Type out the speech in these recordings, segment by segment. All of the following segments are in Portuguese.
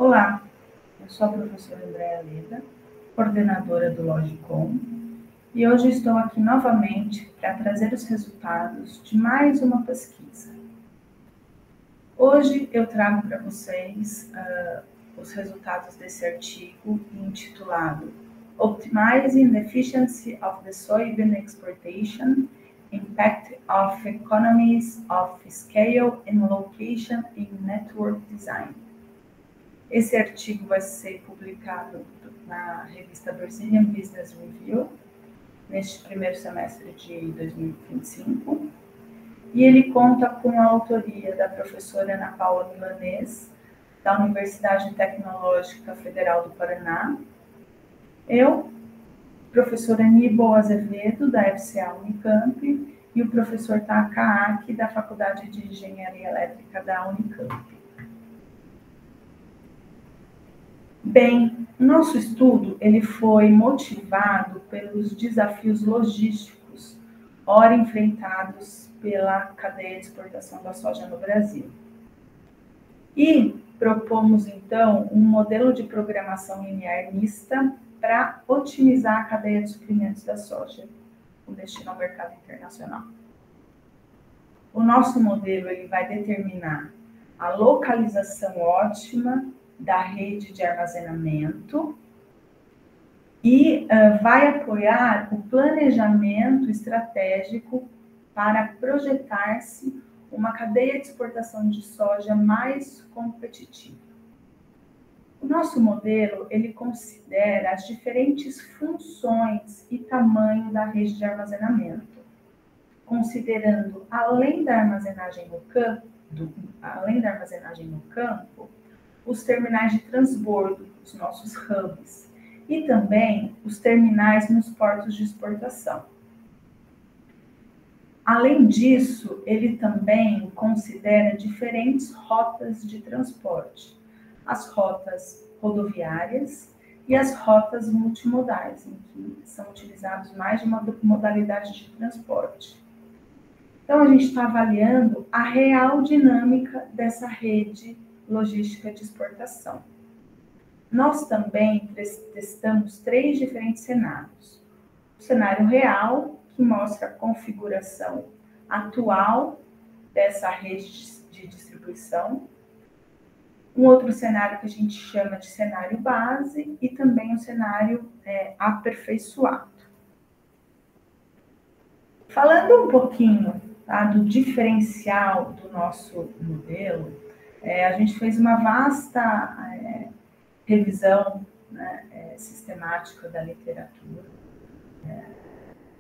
Olá, eu sou a professora Andréa Leda, coordenadora do Logicom, e hoje estou aqui novamente para trazer os resultados de mais uma pesquisa. Hoje eu trago para vocês os resultados desse artigo intitulado Optimizing the Efficiency of the Soybean Exportation, Impact of Economies of Scale and Location in Network Design. Esse artigo vai ser publicado na revista Brazilian Business Review, neste primeiro semestre de 2025, e ele conta com a autoria da professora Ana Paula Milanês, da Universidade Tecnológica Federal do Paraná, eu, professora Aníbal Azevedo, da FCA Unicamp, e o professor Takaaki, da Faculdade de Engenharia Elétrica da Unicamp. Bem, nosso estudo ele foi motivado pelos desafios logísticos ora enfrentados pela cadeia de exportação da soja no Brasil. E propomos, então, um modelo de programação linear mista para otimizar a cadeia de suprimentos da soja, com destino ao mercado internacional. O nosso modelo ele vai determinar a localização ótima da rede de armazenamento e vai apoiar o planejamento estratégico para projetar-se uma cadeia de exportação de soja mais competitiva. O nosso modelo, ele considera as diferentes funções e tamanho da rede de armazenamento, considerando, além da armazenagem no campo, os terminais de transbordo, os nossos hubs, e também os terminais nos portos de exportação. Além disso, ele também considera diferentes rotas de transporte, as rotas rodoviárias e as rotas multimodais, em que são utilizados mais de uma modalidade de transporte. Então, a gente está avaliando a real dinâmica dessa rede logística de exportação. Nós também testamos 3 diferentes cenários. O cenário real, que mostra a configuração atual dessa rede de distribuição. Um outro cenário que a gente chama de cenário base e também o cenário aperfeiçoado. Falando um pouquinho do diferencial do nosso modelo, a gente fez uma vasta revisão sistemática da literatura,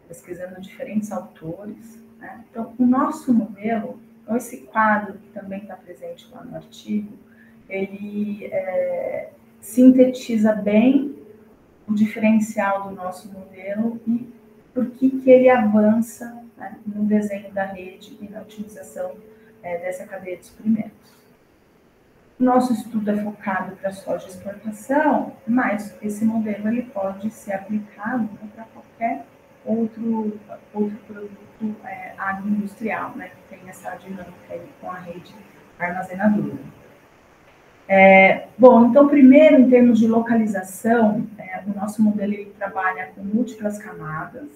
pesquisando diferentes autores. Então, o nosso modelo, esse quadro que também está presente lá no artigo, ele sintetiza bem o diferencial do nosso modelo e por que ele avança no desenho da rede e na otimização dessa cadeia de suprimentos. Nosso estudo é focado para soja exportação, mas esse modelo ele pode ser aplicado para qualquer outro produto agroindustrial, que tem essa dinâmica aí com a rede armazenadora. Bom, então, primeiro, em termos de localização, o nosso modelo ele trabalha com múltiplas camadas.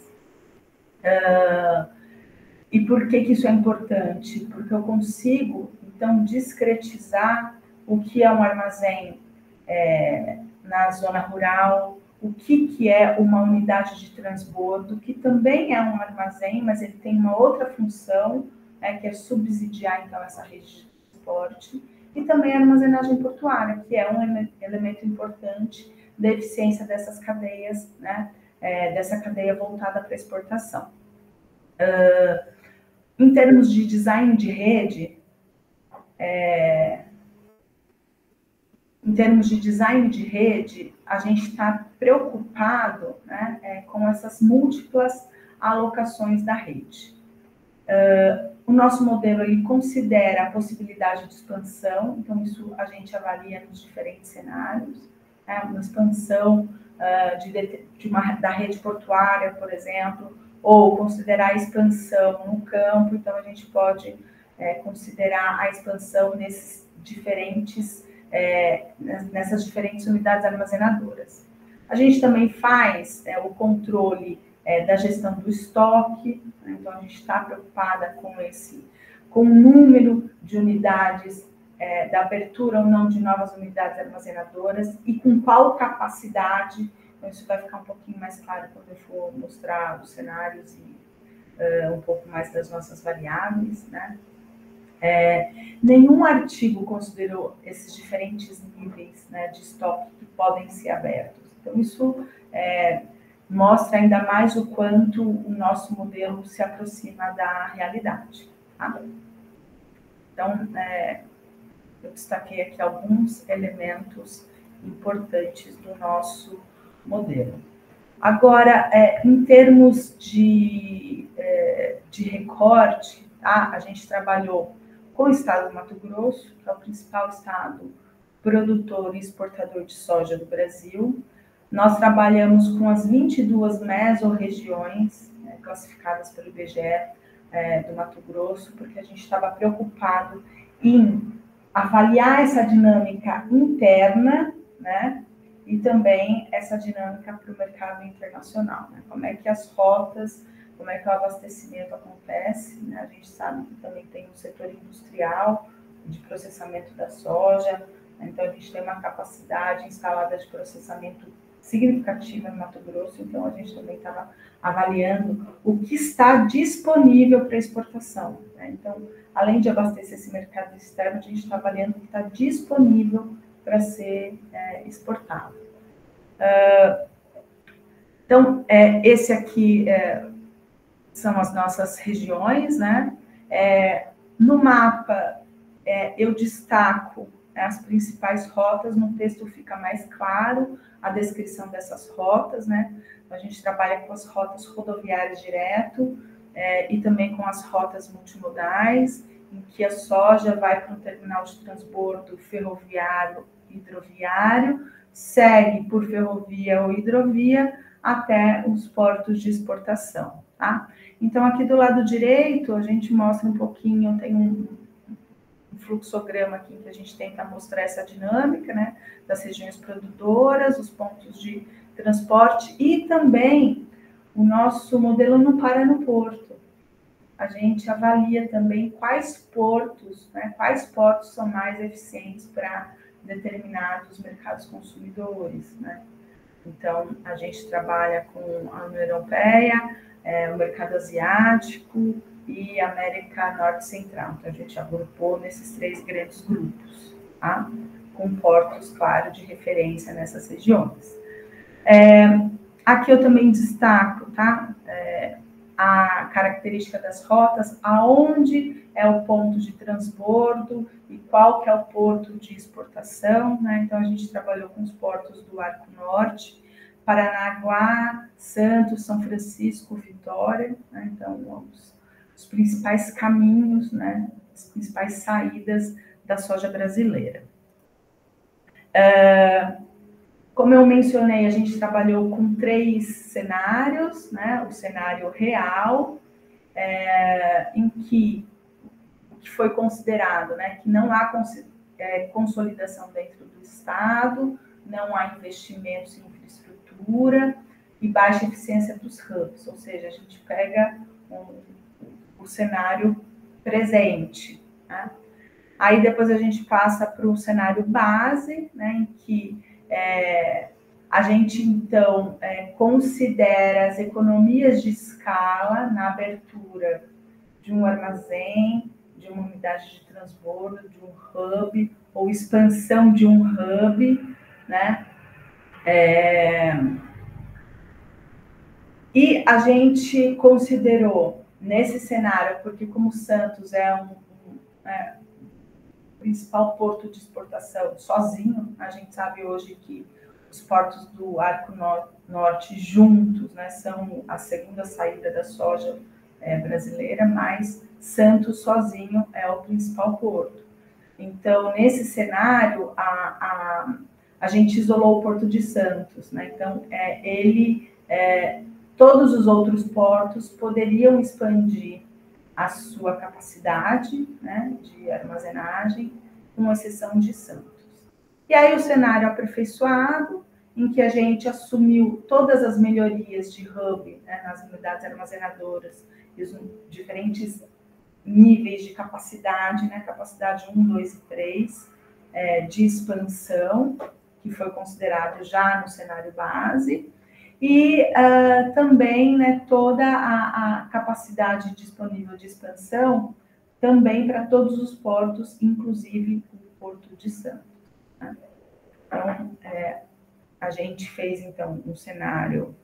E por que isso é importante? Porque eu consigo, então, discretizar o que é um armazém na zona rural, o que é uma unidade de transbordo, que também é um armazém, mas ele tem uma outra função, que é subsidiar, então, essa rede de transporte, e também a armazenagem portuária, que é um elemento importante da eficiência dessas cadeias, dessa cadeia voltada para a exportação. Em termos de design de rede, a gente está preocupado com essas múltiplas alocações da rede. O nosso modelo ele considera a possibilidade de expansão, então isso a gente avalia nos diferentes cenários, uma expansão da rede portuária, por exemplo, ou considerar a expansão no campo, então a gente pode considerar a expansão nesses diferentes nessas diferentes unidades armazenadoras. A gente também faz o controle da gestão do estoque, né? Então a gente está preocupada com o número de unidades, da abertura ou não de novas unidades armazenadoras e com qual capacidade. Então isso vai ficar um pouquinho mais claro quando eu for mostrar os cenários e um pouco mais das nossas variáveis, né? Nenhum artigo considerou esses diferentes níveis, né, de estoque que podem ser abertos. Então, isso mostra ainda mais o quanto o nosso modelo se aproxima da realidade. Tá? Então, eu destaquei aqui alguns elementos importantes do nosso modelo. Agora, em termos de recorte, tá? A gente trabalhou com o estado do Mato Grosso, que é o principal estado produtor e exportador de soja do Brasil. Nós trabalhamos com as 22 mesorregiões, classificadas pelo IBGE do Mato Grosso, porque a gente estava preocupado em avaliar essa dinâmica interna, né? E também essa dinâmica para o mercado internacional, né? Como é que as rotas, como é que o abastecimento acontece, né? A gente sabe que também tem um setor industrial de processamento da soja, né? Então a gente tem uma capacidade instalada de processamento significativa no Mato Grosso, então a gente também estava avaliando o que está disponível para exportação, né? Então, além de abastecer esse mercado externo, a gente está avaliando o que está disponível para ser exportado. Então, esse aqui são as nossas regiões, né? No mapa, eu destaco as principais rotas, no texto fica mais claro a descrição dessas rotas, né? A gente trabalha com as rotas rodoviárias direto e também com as rotas multimodais, em que a soja vai para um terminal de transbordo ferroviário, hidroviário, segue por ferrovia ou hidrovia até os portos de exportação, tá? Então, aqui do lado direito, a gente mostra um pouquinho, tem um fluxograma aqui que a gente tenta mostrar essa dinâmica, né, das regiões produtoras, os pontos de transporte e também o nosso modelo não para no porto. A gente avalia também quais portos são mais eficientes para determinados mercados consumidores, né? Então, a gente trabalha com a União Europeia, o mercado asiático e América Norte Central. Então, a gente agrupou nesses 3 grandes grupos, tá? Com portos, claro, de referência nessas regiões. Aqui eu também destaco, tá? A característica das rotas, aonde é o ponto de transbordo e qual que é o porto de exportação, né? Então, a gente trabalhou com os portos do Arco Norte, Paranaguá, Santos, São Francisco, Vitória, né? Então, os principais caminhos, né? As principais saídas da soja brasileira. Como eu mencionei, a gente trabalhou com 3 cenários, né? O cenário real, em que foi considerado, né, que não há consolidação dentro do Estado, não há investimentos em infraestrutura e baixa eficiência dos hubs, ou seja, a gente pega o cenário presente, né? Aí depois a gente passa para o cenário base, né, em que a gente, então, considera as economias de escala na abertura de um armazém, de uma unidade de transbordo, de um hub, ou expansão de um hub, né? E a gente considerou, nesse cenário, porque como Santos é o principal porto de exportação sozinho, a gente sabe hoje que os portos do Arco Norte juntos, né, são a segunda saída da soja brasileira, mas Santos sozinho é o principal porto. Então, nesse cenário, a gente isolou o Porto de Santos, né? Então, todos os outros portos poderiam expandir a sua capacidade, né, de armazenagem, com exceção de Santos. E aí o cenário aperfeiçoado, em que a gente assumiu todas as melhorias de hub, né, nas unidades armazenadoras, e os diferentes níveis de capacidade, né, capacidade 1, 2 e 3, de expansão, que foi considerado já no cenário base, e também, né, toda a capacidade disponível de expansão também para todos os portos, inclusive o Porto de Santos. Né? Então, a gente fez, então, um cenário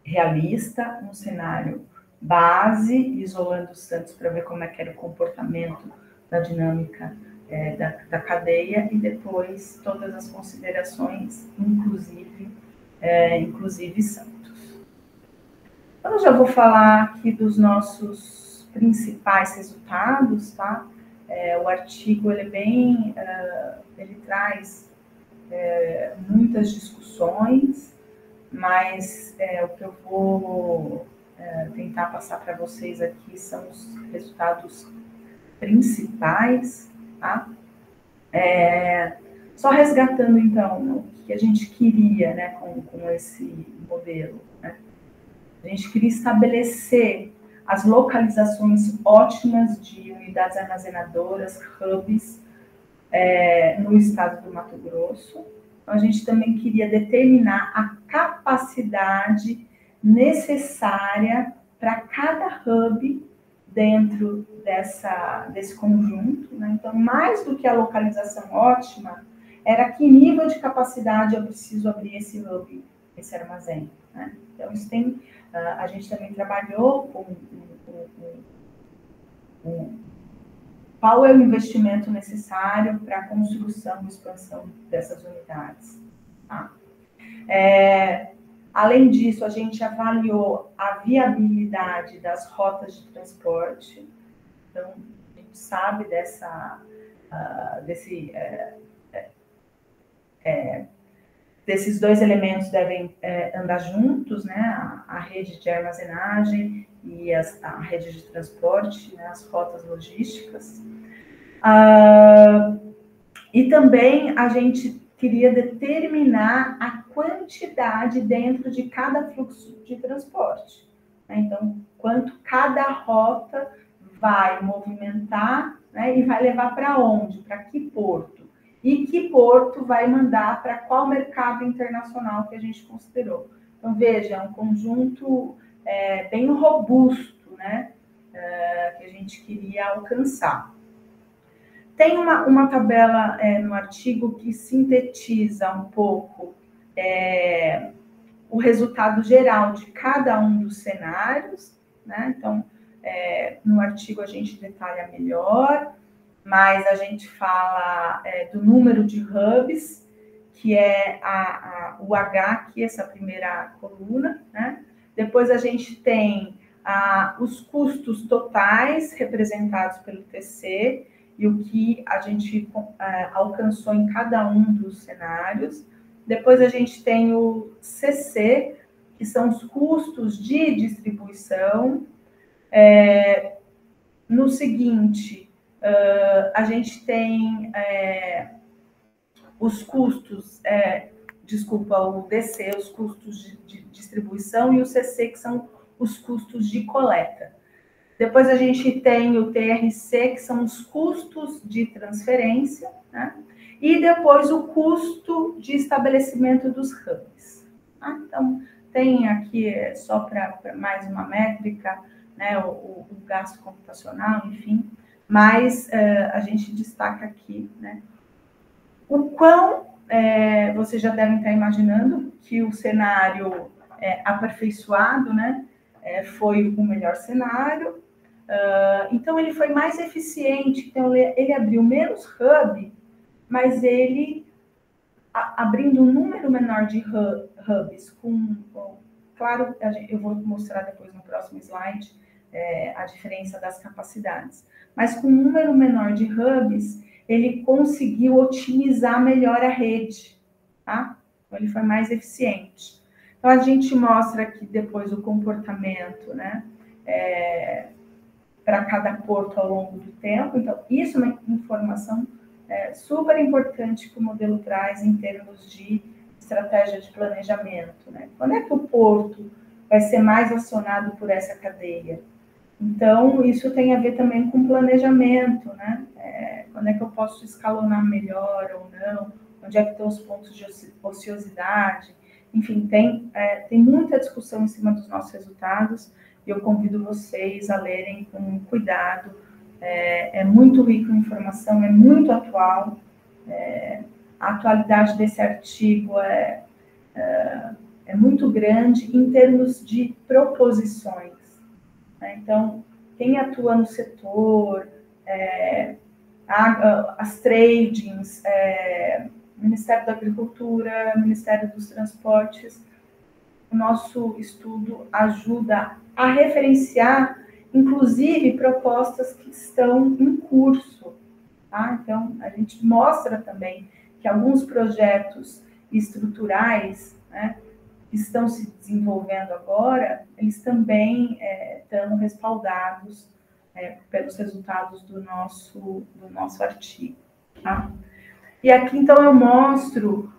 realista, um cenário base, isolando Santos para ver como é que era o comportamento da dinâmica da cadeia, e depois todas as considerações, inclusive Santos. Então, eu já vou falar aqui dos nossos principais resultados, tá? O artigo, ele traz muitas discussões, mas o que eu vou tentar passar para vocês aqui são os resultados principais, tá? Só resgatando, então, o que a gente queria, né, com esse modelo, né? A gente queria estabelecer as localizações ótimas de unidades armazenadoras, hubs, no estado do Mato Grosso. Então, a gente também queria determinar a capacidade necessária para cada hub dentro desse conjunto. Né? Então, mais do que a localização ótima, era que nível de capacidade eu preciso abrir esse hub, esse armazém. Né? Então, isso a gente também trabalhou com qual é o investimento necessário para a construção e expansão dessas unidades. Tá? Além disso, a gente avaliou a viabilidade das rotas de transporte. Então, a gente sabe desses dois elementos devem andar juntos, né? A rede de armazenagem e a rede de transporte, né? As rotas logísticas. E também a gente queria determinar a quantidade dentro de cada fluxo de transporte. Né? Então, quanto cada rota vai movimentar, né? E vai levar para onde? Para que porto? E que porto vai mandar para qual mercado internacional que a gente considerou. Então, veja, é um conjunto bem robusto, né? Que a gente queria alcançar. Tem uma tabela no artigo que sintetiza um pouco o resultado geral de cada um dos cenários, né? Então, no artigo a gente detalha melhor, mas a gente fala do número de hubs, que é o H aqui, essa primeira coluna, né? Depois a gente tem os custos totais representados pelo TC, e o que a gente alcançou em cada um dos cenários. Depois a gente tem o CC, que são os custos de distribuição. No seguinte, a gente tem os custos, o DC, os custos de distribuição, e o CC, que são os custos de coleta. Depois a gente tem o TRC, que são os custos de transferência, né? E depois o custo de estabelecimento dos hubs. Tá? Então, tem aqui, só para mais uma métrica, né, o gasto computacional, enfim, mas a gente destaca aqui, né, o quão vocês já devem estar imaginando que o cenário aperfeiçoado, né, foi o melhor cenário. Então, ele foi mais eficiente, então ele abriu menos hub, mas ele, abrindo um número menor de hubs, claro, eu vou mostrar depois no próximo slide a diferença das capacidades, mas com um número menor de hubs, ele conseguiu otimizar melhor a rede, tá? Então, ele foi mais eficiente. Então, a gente mostra aqui depois o comportamento, né? Para cada porto ao longo do tempo. Então, isso é uma informação super importante que o modelo traz em termos de estratégia de planejamento, né? Quando é que o porto vai ser mais acionado por essa cadeia? Então, isso tem a ver também com planejamento, né? Quando é que eu posso escalonar melhor ou não? Onde é que estão os pontos de ociosidade? Enfim, tem muita discussão em cima dos nossos resultados e eu convido vocês a lerem com cuidado. É muito rico em informação, é muito atual. A atualidade desse artigo é muito grande em termos de proposições. Então, quem atua no setor, as tradings, Ministério da Agricultura, Ministério dos Transportes, o nosso estudo ajuda a referenciar, inclusive, propostas que estão em curso. Tá? Então, a gente mostra também que alguns projetos estruturais, né, que estão se desenvolvendo agora, eles também estão respaldados pelos resultados do nosso artigo. Tá? E aqui, então, eu mostro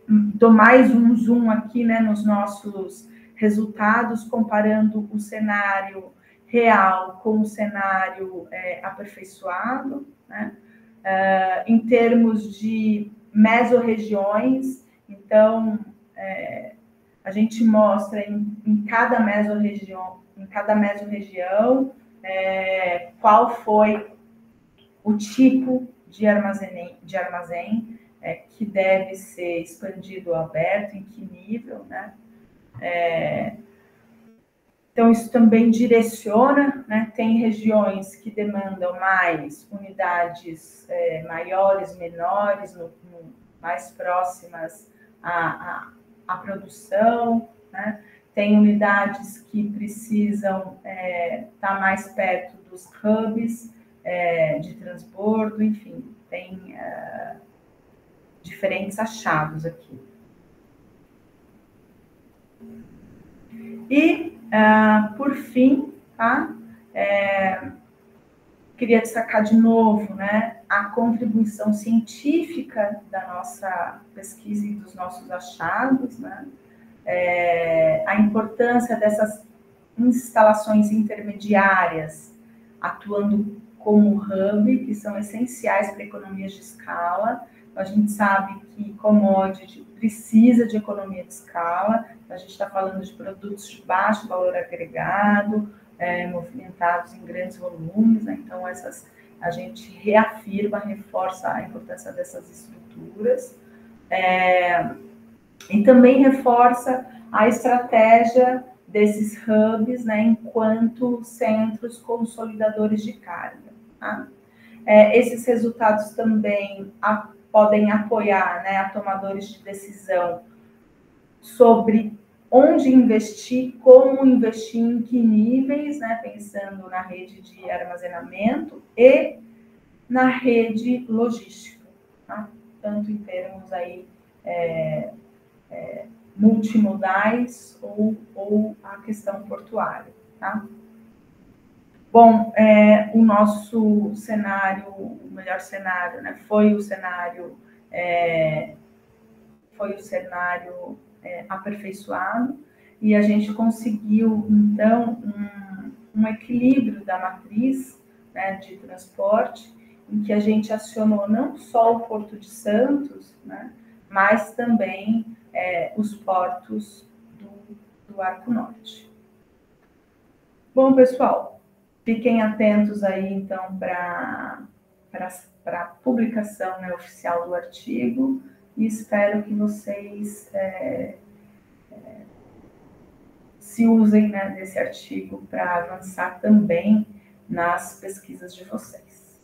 dou mais um zoom aqui, né, nos nossos resultados, comparando o cenário real com o cenário aperfeiçoado, né? Em termos de mesorregiões. Então, a gente mostra em cada mesorregião, qual foi o tipo de armazém que deve ser expandido ou aberto, em que nível, né? Então, isso também direciona, né? Tem regiões que demandam mais unidades maiores, menores, mais próximas à produção, né? Tem unidades que precisam estar mais perto dos hubs de transbordo, enfim, tem diferentes achados aqui. E, por fim, tá? Queria destacar de novo, né, a contribuição científica da nossa pesquisa e dos nossos achados, né? A importância dessas instalações intermediárias atuando como hub, que são essenciais para economias de escala. A gente sabe que commodity precisa de economia de escala, a gente está falando de produtos de baixo valor agregado, movimentados em grandes volumes, né? Então a gente reafirma, reforça a importância dessas estruturas, e também reforça a estratégia desses hubs, né, enquanto centros consolidadores de carga. Tá? Esses resultados também podem apoiar, né, a tomadores de decisão sobre onde investir, como investir, em que níveis, né, pensando na rede de armazenamento e na rede logística, tá? Tanto em termos aí multimodais ou a questão portuária, tá? Bom, o nosso cenário, o melhor cenário, né, foi o cenário aperfeiçoado, e a gente conseguiu, então, um equilíbrio da matriz, né, de transporte, em que a gente acionou não só o Porto de Santos, né, mas também os portos do Arco Norte. Bom, pessoal, fiquem atentos aí, então, para a publicação, né, oficial do artigo, e espero que vocês se usem, né, desse artigo para avançar também nas pesquisas de vocês.